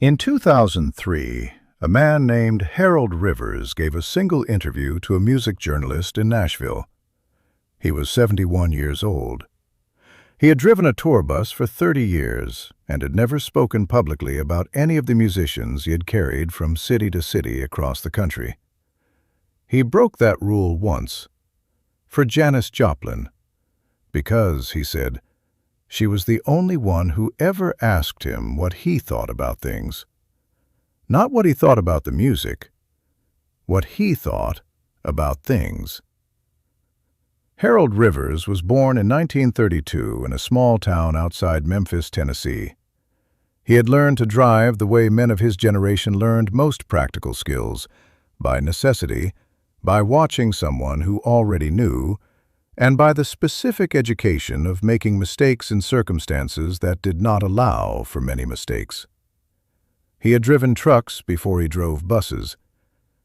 In 2003, a man named Harold Rivers gave a single interview to a music journalist in Nashville. He was 71 years old. He had driven a tour bus for 30 years and had never spoken publicly about any of the musicians he had carried from city to city across the country. He broke that rule once, for Janis Joplin, because, he said, she was the only one who ever asked him what he thought about things. Not what he thought about the music, what he thought about things. Harold Rivers was born in 1932 in a small town outside Memphis, Tennessee. He had learned to drive the way men of his generation learned most practical skills, by necessity, by watching someone who already knew, and by the specific education of making mistakes in circumstances that did not allow for many mistakes. He had driven trucks before he drove buses.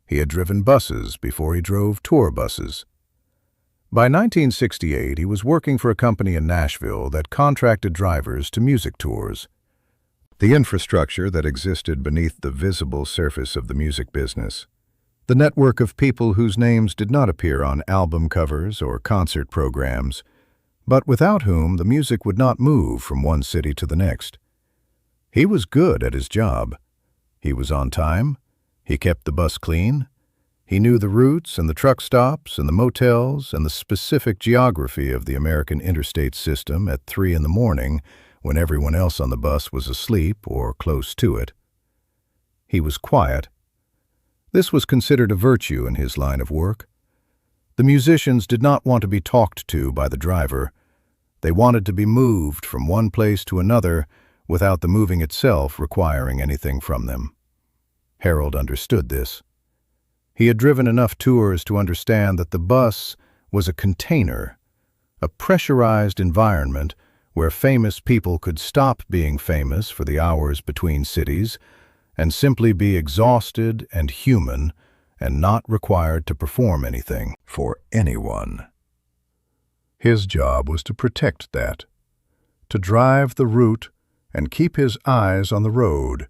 He had driven buses before he drove tour buses. By 1968, he was working for a company in Nashville that contracted drivers to music tours. The infrastructure that existed beneath the visible surface of the music business. The network of people whose names did not appear on album covers or concert programs, but without whom the music would not move from one city to the next. He was good at his job. He was on time. He kept the bus clean. He knew the routes and the truck stops and the motels and the specific geography of the American interstate system at 3 in the morning when everyone else on the bus was asleep or close to it. He was quiet. This was considered a virtue in his line of work. The musicians did not want to be talked to by the driver. They wanted to be moved from one place to another without the moving itself requiring anything from them. Harold understood this. He had driven enough tours to understand that the bus was a container, a pressurized environment where famous people could stop being famous for the hours between cities and simply be exhausted and human and not required to perform anything for anyone. His job was to protect that, to drive the route and keep his eyes on the road,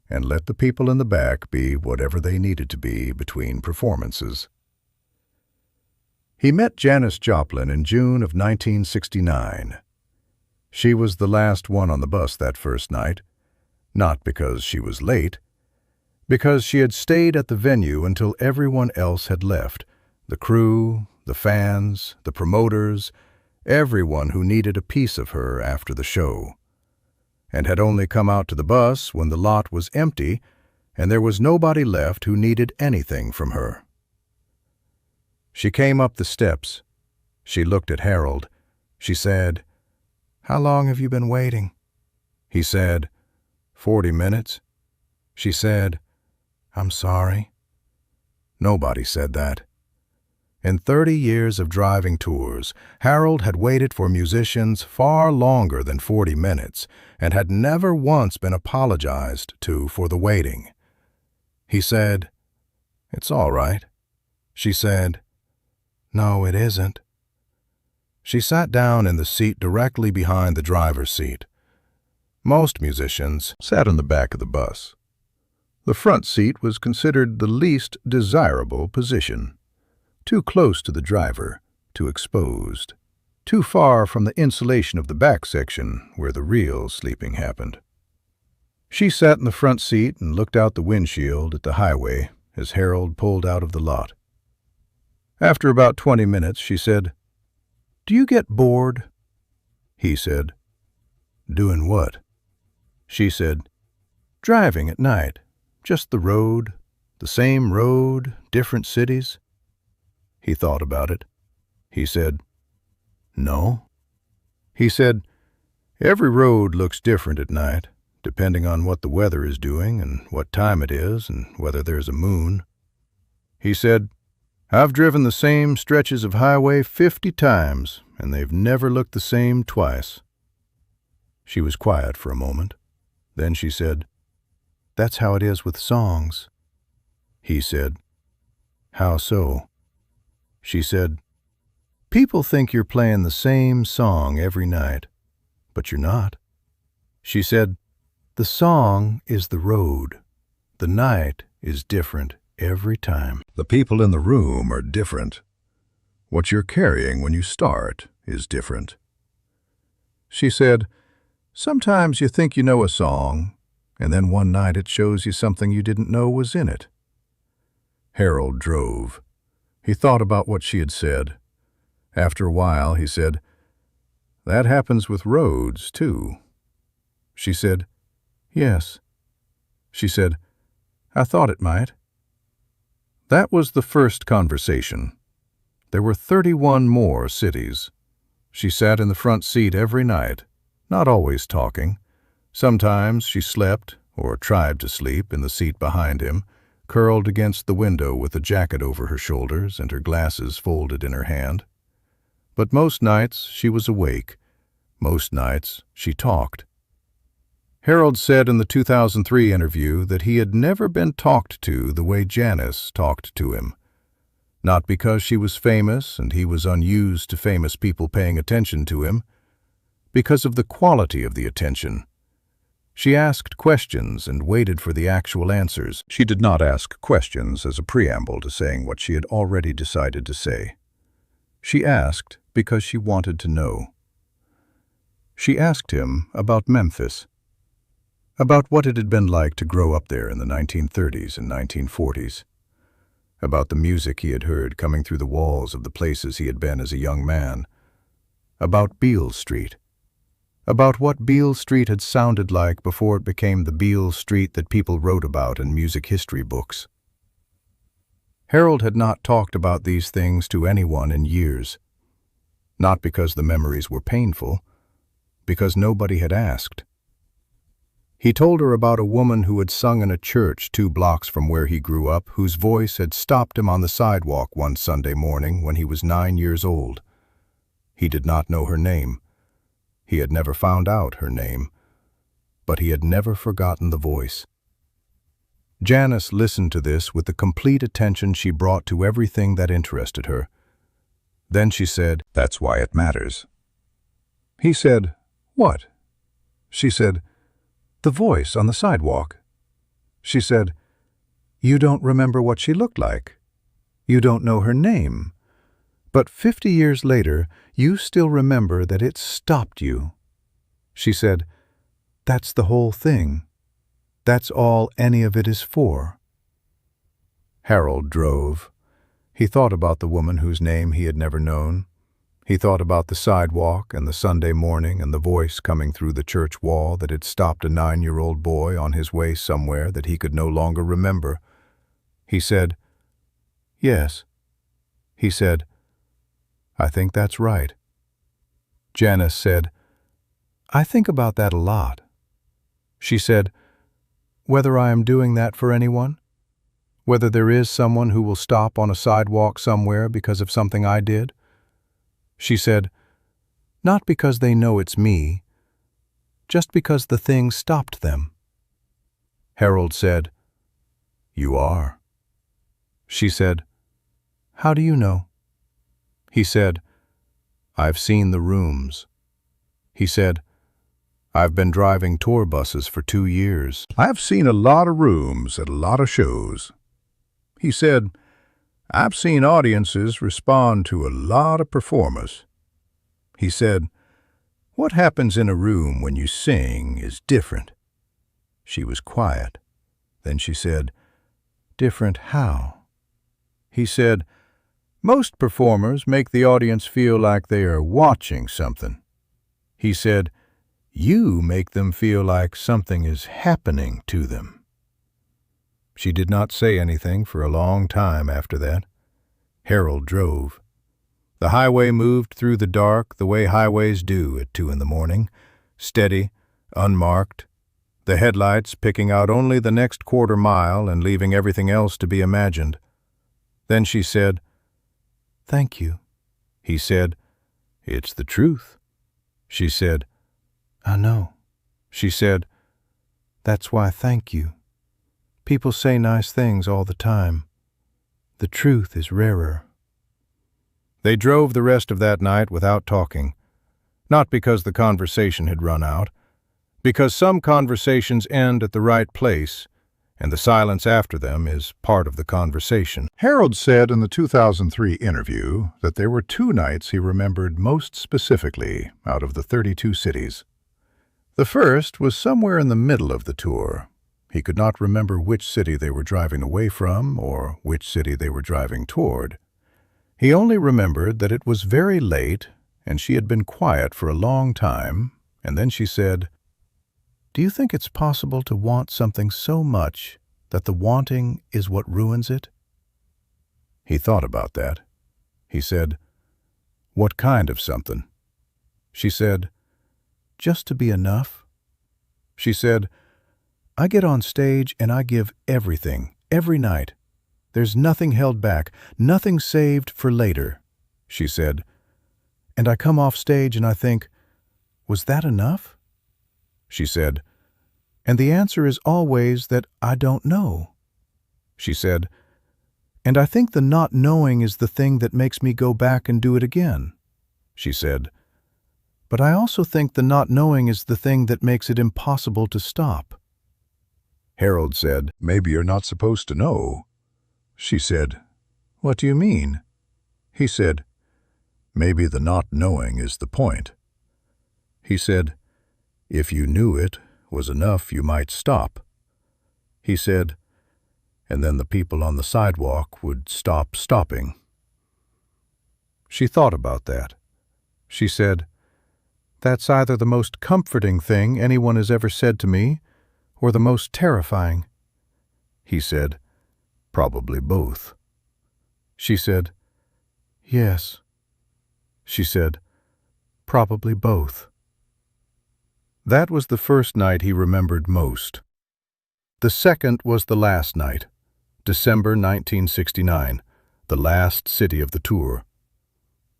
and let the people in the back be whatever they needed to be between performances. He met Janis Joplin in June of 1969. She was the last one on the bus that first night, not because she was late, because she had stayed at the venue until everyone else had left, the crew, the fans, the promoters, everyone who needed a piece of her after the show, and had only come out to the bus when the lot was empty and there was nobody left who needed anything from her. She came up the steps. She looked at Harold. She said, "How long have you been waiting?" He said, 40 minutes. She said, "I'm sorry." Nobody said that. In 30 years of driving tours, Harold had waited for musicians far longer than 40 minutes and had never once been apologized to for the waiting. He said, "It's all right." She said, "No, it isn't." She sat down in the seat directly behind the driver's seat. Most musicians sat in the back of the bus. The front seat was considered the least desirable position. Too close to the driver, too exposed, too far from the insulation of the back section where the real sleeping happened. She sat in the front seat and looked out the windshield at the highway as Harold pulled out of the lot. After about 20 minutes, she said, "Do you get bored?" He said, "Doing what?" She said, "Driving at night. Just the road, different cities." He thought about it. He said, "No." He said, "Every road looks different at night, depending on what the weather is doing and what time it is and whether there's a moon." He said, "I've driven the same stretches of highway 50 times, and they've never looked the same twice." She was quiet for a moment. Then she said, "That's how it is with songs." He said, "How so?" She said, "People think you're playing the same song every night, but you're not." She said, The song is the road. The night is different every time. The people in the room are different. What you're carrying when you start is different. She said, sometimes you think you know a song, and then one night it shows you something you didn't know was in it. Harold drove. He thought about what she had said. After a while, he said, that happens with roads, too. She said, yes. She said, I thought it might. That was the first conversation. There were 31 more cities. She sat in the front seat every night, not always talking. Sometimes she slept, or tried to sleep, in the seat behind him, curled against the window with a jacket over her shoulders and her glasses folded in her hand. But most nights she was awake. Most nights she talked. Harold said in the 2003 interview that he had never been talked to the way Janis talked to him. Not because she was famous and he was unused to famous people paying attention to him, because of the quality of the attention. She asked questions and waited for the actual answers. She did not ask questions as a preamble to saying what she had already decided to say. She asked because she wanted to know. She asked him about Memphis, about what it had been like to grow up there in the 1930s and 1940s, about the music he had heard coming through the walls of the places he had been as a young man, about Beale Street, about what Beale Street had sounded like before it became the Beale Street that people wrote about in music history books. Harold had not talked about these things to anyone in years, not because the memories were painful, because nobody had asked. He told her about a woman who had sung in a church 2 blocks from where he grew up, whose voice had stopped him on the sidewalk one Sunday morning when he was 9 years old. He did not know her name. He had never found out her name, but he had never forgotten the voice. Janis listened to this with the complete attention she brought to everything that interested her. Then she said, "That's why it matters." He said, "What?" She said, "The voice on the sidewalk." She said, "You don't remember what she looked like. You don't know her name. But 50 years later, you still remember that it stopped you." She said, "That's the whole thing. That's all any of it is for." Harold drove. He thought about the woman whose name he had never known. He thought about the sidewalk and the Sunday morning and the voice coming through the church wall that had stopped a 9-year-old boy on his way somewhere that he could no longer remember. He said, "Yes." He said, "I think that's right." Janis said, "I think about that a lot." She said, "Whether I am doing that for anyone? Whether there is someone who will stop on a sidewalk somewhere because of something I did?" She said, "Not because they know it's me, just because the thing stopped them." Harold said, "You are." She said, "How do you know?" He said, "I've seen the rooms." He said, "I've been driving tour buses for 2 years. I've seen a lot of rooms at a lot of shows." He said, "I've seen audiences respond to a lot of performers." He said, "What happens in a room when you sing is different." She was quiet. Then she said, "Different how?" He said, "Most performers make the audience feel like they are watching something." He said, "You make them feel like something is happening to them." She did not say anything for a long time after that. Harold drove. The highway moved through the dark the way highways do at 2 in the morning, steady, unmarked, the headlights picking out only the next quarter mile and leaving everything else to be imagined. Then she said, "Thank you." He said, "It's the truth." She said, "I know." She said, "That's why thank you. People say nice things all the time. The truth is rarer." They drove the rest of that night without talking, not because the conversation had run out, Because some conversations end at the right place, and the silence after them is part of the conversation. Harold said in the 2003 interview that there were 2 nights he remembered most specifically out of the 32 cities. The first was somewhere in the middle of the tour. He could not remember which city they were driving away from or which city they were driving toward. He only remembered that it was very late and she had been quiet for a long time, and then she said, "Do you think it's possible to want something so much that the wanting is what ruins it?" He thought about that. He said, "What kind of something?" She said, "Just to be enough." She said, "I get on stage and I give everything, every night. There's nothing held back, nothing saved for later." She said, "And I come off stage and I think, was that enough?" She said, "And the answer is always that I don't know." She said, "And I think the not knowing is the thing that makes me go back and do it again." She said, "But I also think the not knowing is the thing that makes it impossible to stop." Harold said, "Maybe you're not supposed to know." She said, "What do you mean?" He said, "Maybe the not knowing is the point." He said, "If you knew it was enough, you might stop." He said, "And then the people on the sidewalk would stop stopping." She thought about that. She said, "That's either the most comforting thing anyone has ever said to me, or the most terrifying." He said, "Probably both." She said, "Yes." She said, "Probably both." That was the first night he remembered most. The second was the last night, December 1969, the last city of the tour.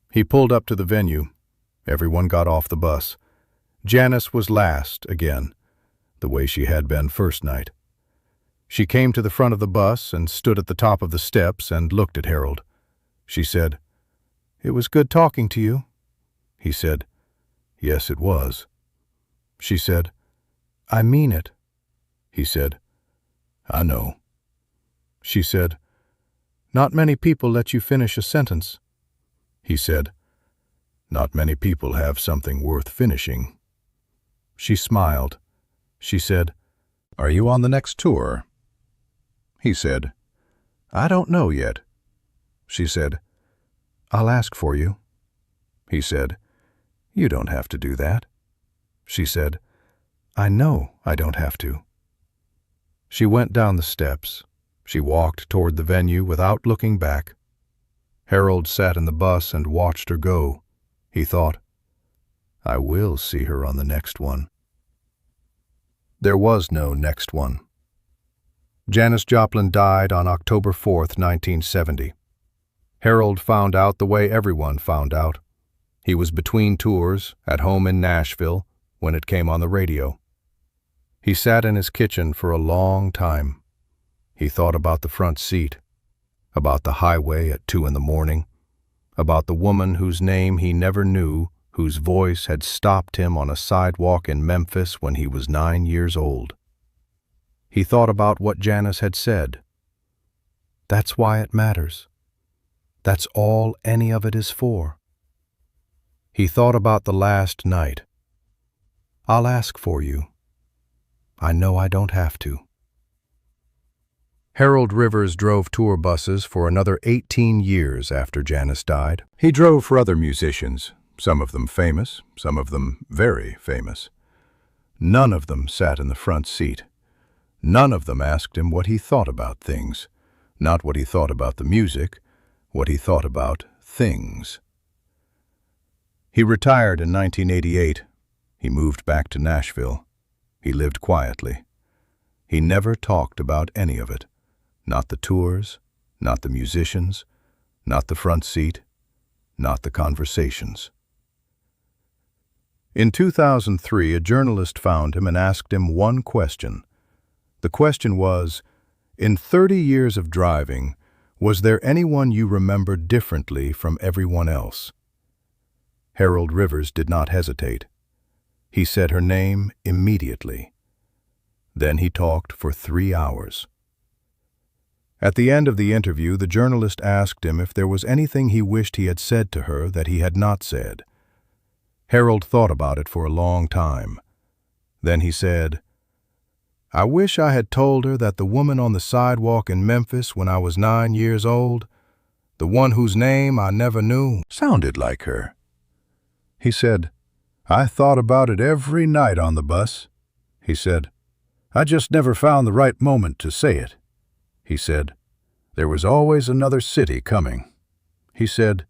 He pulled up to the venue. Everyone got off the bus. Janis was last again, the way she had been first night. She came to the front of the bus and stood at the top of the steps and looked at Harold. She said, "It was good talking to you." He said, "Yes, it was." She said, "I mean it." He said, "I know." She said, "Not many people let you finish a sentence." He said, "Not many people have something worth finishing." She smiled. She said, "Are you on the next tour?" He said, "I don't know yet." She said, "I'll ask for you." He said, "You don't have to do that." She said, "I know I don't have to." She went down the steps. She walked toward the venue without looking back. Harold sat in the bus and watched her go. He thought, "I will see her on the next one." There was no next one. Janis Joplin died on October 4th, 1970. Harold found out the way everyone found out. He was between tours, at home in Nashville, when it came on the radio. He sat in his kitchen for a long time. He thought about the front seat, about the highway at 2 in the morning, about the woman whose name he never knew, whose voice had stopped him on a sidewalk in Memphis when he was 9 years old. He thought about what Janis had said. That's why it matters. That's all any of it is for. He thought about the last night. I'll ask for you. I know I don't have to. Harold Rivers drove tour buses for another 18 years after Janis died. He drove for other musicians, some of them famous, some of them very famous. None of them sat in the front seat. None of them asked him what he thought about things, not what he thought about the music, what he thought about things. He retired in 1988. He moved back to Nashville. He lived quietly. He never talked about any of it. Not the tours, not the musicians, not the front seat, not the conversations. In 2003, a journalist found him and asked him one question. The question was, in 30 years of driving, was there anyone you remember differently from everyone else? Harold Rivers did not hesitate. He said her name immediately. Then he talked for 3 hours. At the end of the interview, the journalist asked him if there was anything he wished he had said to her that he had not said. Harold thought about it for a long time. Then he said, "I wish I had told her that the woman on the sidewalk in Memphis when I was 9 years old, the one whose name I never knew, sounded like her." He said, "I thought about it every night on the bus." He said, "I just never found the right moment to say it." He said, "There was always another city coming." He said,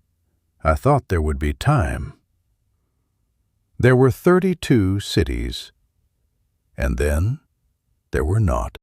"I thought there would be time." There were 32 cities, and then there were not.